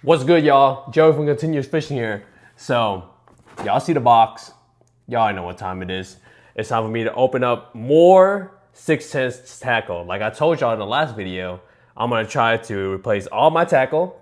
What's good, y'all? Joe from Continuous Fishing here. So, y'all see the box. Y'all know what time it is. It's time for me to open up more 6/10 tackle. Like I told y'all in the last video, I'm gonna try to replace all my tackle,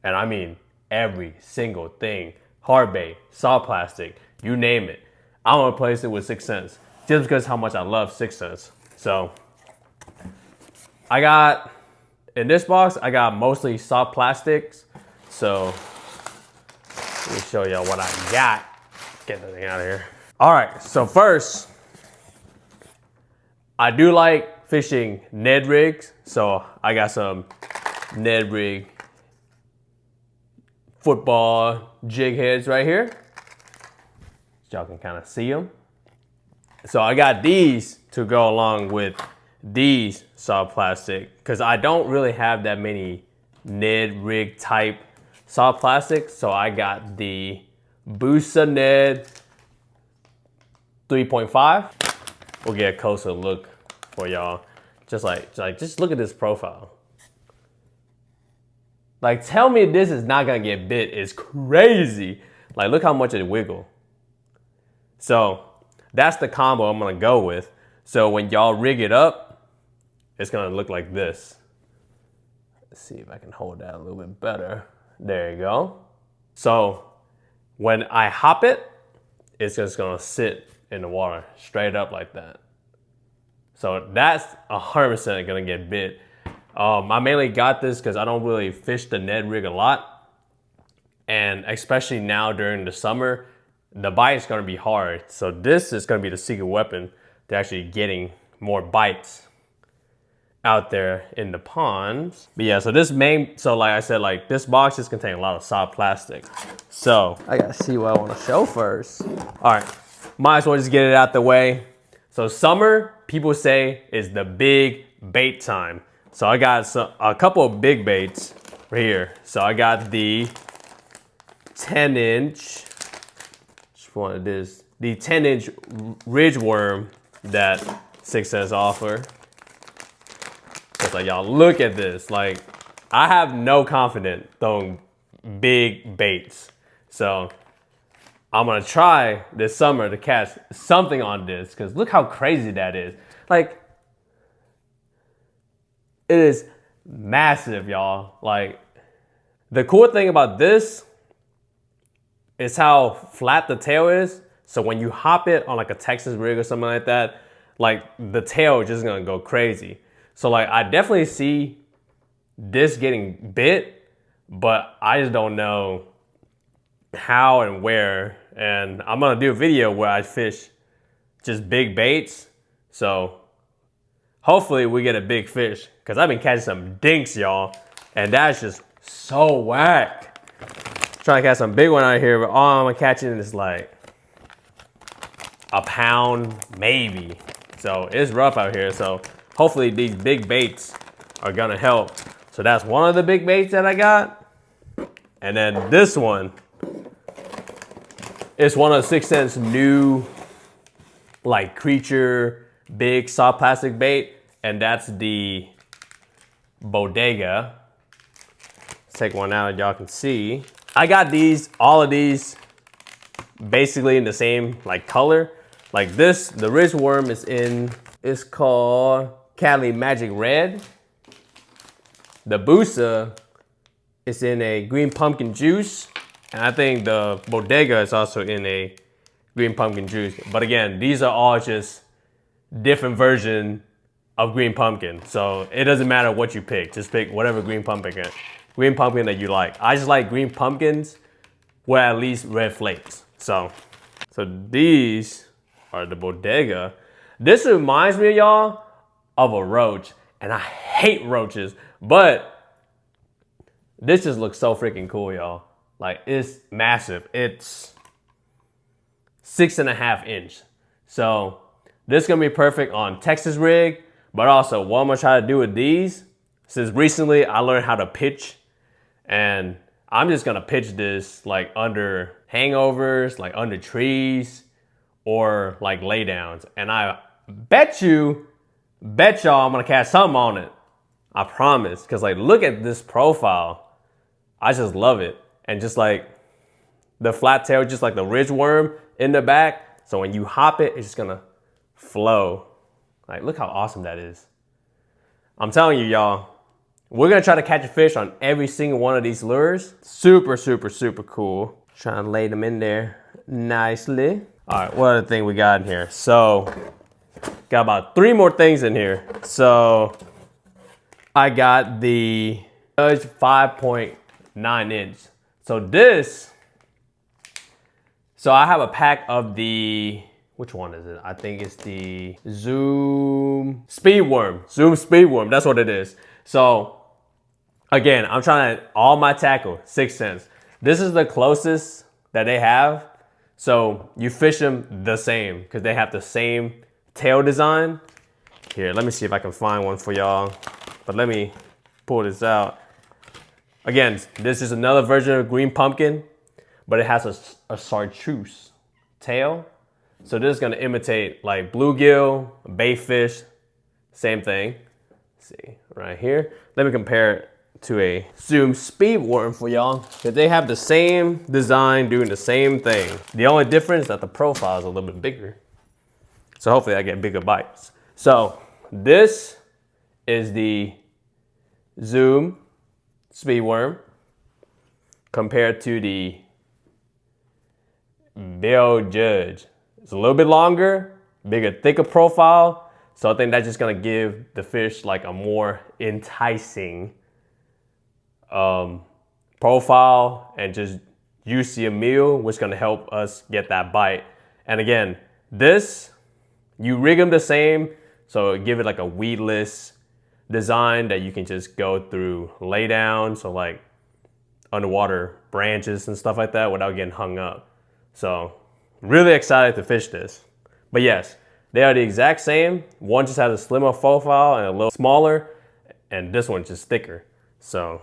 and I mean every single thing. Hard bait, soft plastic, you name it. I'm gonna replace it with 6/10 just because how much I love 6/10. So, in this box, I got mostly soft plastics. So let me show y'all what I got. Get the thing out of here. All right, so first, I do like fishing Ned rigs. So I got some Ned rig football jig heads right here. Y'all can kind of see them. So I got these to go along with these soft plastic because I don't really have that many Ned rig type soft plastic. So I got the Busa Ned 3.5. We'll get a closer look for y'all. Just look at this profile. Like, tell me this is not gonna get bit. It's crazy. Like, look how much it wiggle. So that's the combo I'm gonna go with. So when y'all rig it up, it's gonna look like this. Let's see if I can hold that a little bit better. There you go. So when I hop it, it's just gonna sit in the water straight up like that. So that's 100% gonna get bit. I mainly got this because I don't really fish the Ned rig a lot. And especially now during the summer, the bite is gonna be hard. So this is gonna be the secret weapon to actually getting more bites out there in the ponds. But yeah, so like I said, like this box just contains a lot of soft plastic. So I gotta see what I wanna show first. All right, might as well just get it out the way. So summer, people say, is the big bait time. So I got a couple of big baits right here. So I got the 10-inch, which one it is? The 10-inch ridge worm that 6/10 offer. It's like, y'all look at this. Like, I have no confidence throwing big baits. So I'm gonna try this summer to catch something on this, because look how crazy that is. Like, it is massive, y'all. Like, the cool thing about this is how flat the tail is. So when you hop it on like a Texas rig or something like that, like the tail is just gonna go crazy. So like, I definitely see this getting bit, but I just don't know how and where. And I'm gonna do a video where I fish just big baits. So hopefully we get a big fish, because I've been catching some dinks, y'all. And that's just so whack. Trying to catch some big one out here, but all I'm catching is like a pound, maybe. So it's rough out here. So hopefully these big baits are gonna help. So that's one of the big baits that I got. And then this one is one of 6/10's new like creature big soft plastic bait. And that's the Bodega. Let's take one out, y'all can see. I got all of these basically in the same like color. Like this, the ridge worm it's called Cali Magic Red. The Busa is in a green pumpkin juice. And I think the Bodega is also in a green pumpkin juice. But again, these are all just different version of green pumpkin. So it doesn't matter what you pick. Just pick whatever green pumpkin that you like. I just like green pumpkins with at least red flakes. So these are the Bodega. This reminds me, y'all, of a roach. And I hate roaches, but this just looks so freaking cool, y'all. Like, it's massive. It's 6.5 inch. So this is gonna be perfect on Texas rig, but also what I'm gonna try to do with these, since recently I learned how to pitch, and I'm just gonna pitch this like under hangovers, like under trees, or like laydowns. And I bet y'all I'm gonna catch something on it. I promise. Cause like, look at this profile. I just love it. And just like the flat tail, just like the ridge worm in the back. So when you hop it, it's just gonna flow. Like, look how awesome that is. I'm telling you, y'all, we're gonna try to catch a fish on every single one of these lures. Super, super, super cool. Trying to lay them in there nicely. All right, what other thing we got in here? So, got about 3 more things in here. So, I got the Judge 5.9 inch. So this, so I have a pack of the, which one is it? I think it's the Zoom Speedworm. Zoom Speedworm, that's what it is. So again, I'm trying to, all my tackle, 6 cents. This is the closest that they have. So you fish them the same because they have the same tail design. Here, let me see if I can find one for y'all. But let me pull this out. Again, this is another version of green pumpkin, but it has a chartreuse tail. So this is gonna imitate like bluegill, bayfish, same thing. Let's see, right here. Let me compare it to a Zoom Speedworm for y'all, because they have the same design, doing the same thing. The only difference is that the profile is a little bit bigger. So hopefully I get bigger bites. So this is the Zoom Speedworm compared to the Bill Judge. It's a little bit longer, bigger, thicker profile. So I think that's just gonna give the fish like a more enticing profile and just juicier meal, which is gonna help us get that bite. And again, this, you rig them the same, so give it like a weedless design that you can just go through lay down, so like underwater branches and stuff like that without getting hung up. So really excited to fish this. But yes, they are the exact same. One just has a slimmer profile and a little smaller, and this one's just thicker. So,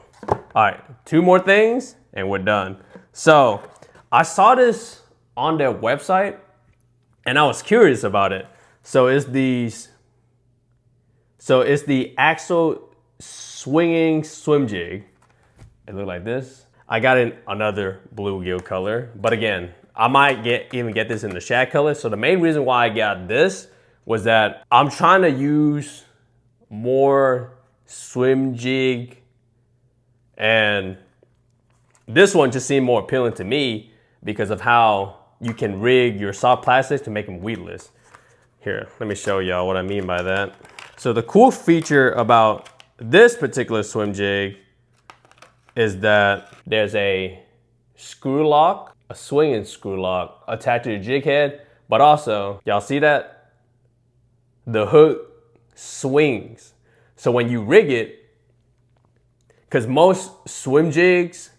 all right, 2 more things and we're done. So I saw this on their website and I was curious about it. So it's the Axle Swinging Swim Jig. It looked like this. I got in another bluegill color, but again, I might even get this in the shad color. So the main reason why I got this was that I'm trying to use more swim jig, and this one just seemed more appealing to me because of how you can rig your soft plastics to make them weedless. Here, let me show y'all what I mean by that. So the cool feature about this particular swim jig is that there's a screw lock, a swinging screw lock attached to the jig head, but also, y'all see that? The hook swings. So when you rig it, because most swim jigs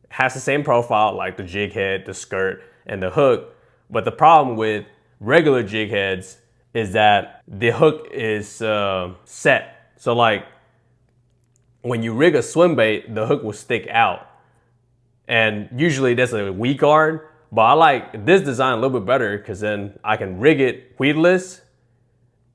has the same profile, like the jig head, the skirt, and the hook, but the problem with regular jig heads is that the hook is set. So like when you rig a swim bait, the hook will stick out. And usually there's a weed guard, but I like this design a little bit better because then I can rig it weedless,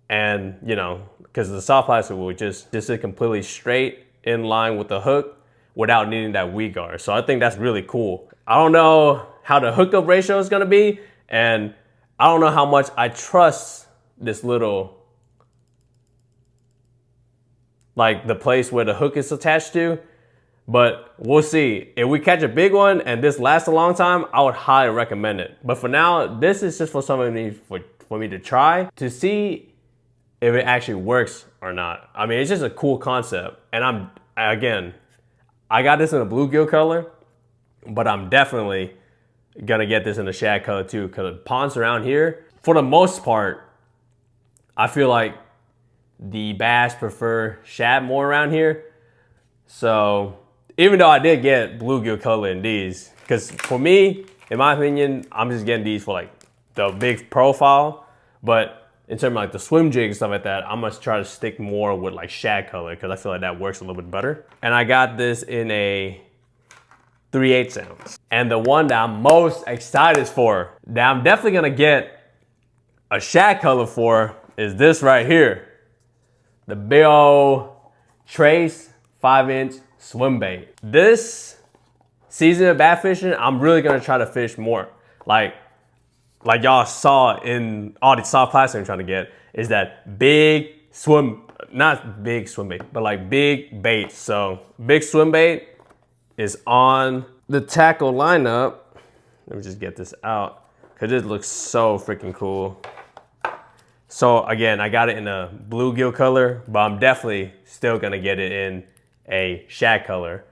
and you know, because the soft plastic will just sit completely straight in line with the hook without needing that weed guard. So I think that's really cool. I don't know how the hookup ratio is gonna be, and I don't know how much I trust this little, like the place where the hook is attached to, but we'll see. If we catch a big one and this lasts a long time, I would highly recommend it. But for now, this is just for somebody for me to try to see if it actually works or not. I mean, it's just a cool concept. And I got this in a bluegill color, but I'm definitely gonna get this in the shad color too, because the ponds around here, for the most part, I feel like the bass prefer shad more around here. So even though I did get bluegill color in these, because for me, in my opinion, I'm just getting these for like the big profile, but in terms of like the swim jig and stuff like that, I'm gonna try to stick more with like shad color because I feel like that works a little bit better. And I got this in a 3/8 ounce. And the one that I'm most excited for, that I'm definitely gonna get a shad color for, is this right here. The Bill Trace 5-inch swim bait. This season of bass fishing, I'm really gonna try to fish more. Like y'all saw in all the soft plastic I'm trying to get, is that big not big swim bait, but like big bait. So big swim bait is on the tackle lineup. Let me just get this out because it looks so freaking cool. So again, I got it in a bluegill color, but I'm definitely still gonna get it in a shad color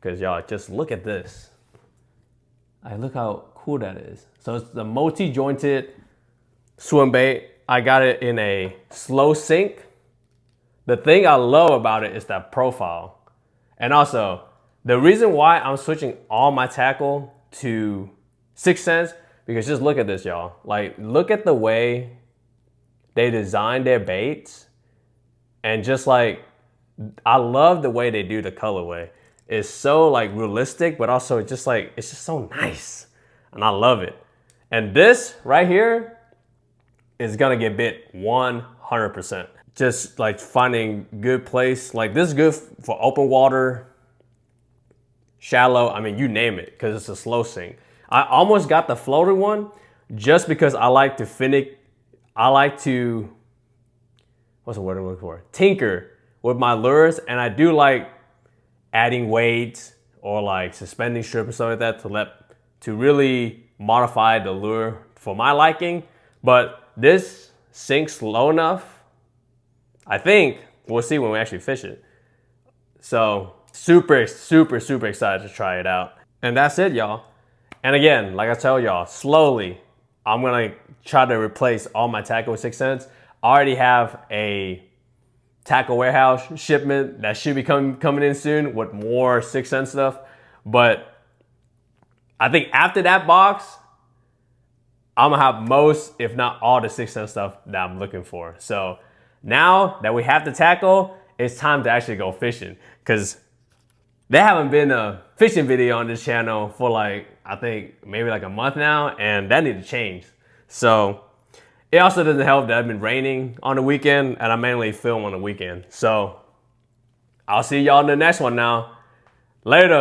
because y'all just look at this. Look how cool that is. So it's the multi-jointed swim bait. I got it in a slow sink. The thing I love about it is that profile. And also, the reason why I'm switching all my tackle to 6 cents, because just look at this, y'all. Like, look at the way they design their baits. And just like, I love the way they do the colorway. It's so like realistic, but also just like, it's just so nice. And I love it. And this right here is gonna get bit 100%. Just like finding good place. Like this is good for open water, shallow, I mean, you name it, because it's a slow sink. I almost got the floater one just because I like to what's the word I'm looking for? Tinker with my lures, and I do like adding weights or like suspending strip or something like that to really modify the lure for my liking. But this sinks low enough, I think we'll see when we actually fish it. So super, super, super excited to try it out. And that's it, y'all. And again, like I tell y'all, slowly, I'm gonna try to replace all my tackle with 6 cents. I already have a tackle warehouse shipment that should be coming in soon with more 6 cent stuff. But I think after that box, I'm gonna have most, if not all, the 6 cent stuff that I'm looking for. So now that we have the tackle, it's time to actually go fishing, because there haven't been a fishing video on this channel for like, I think maybe like a month now, and that needs to change. So it also doesn't help that it's been raining on the weekend, and I mainly film on the weekend. So I'll see y'all in the next one now. Later.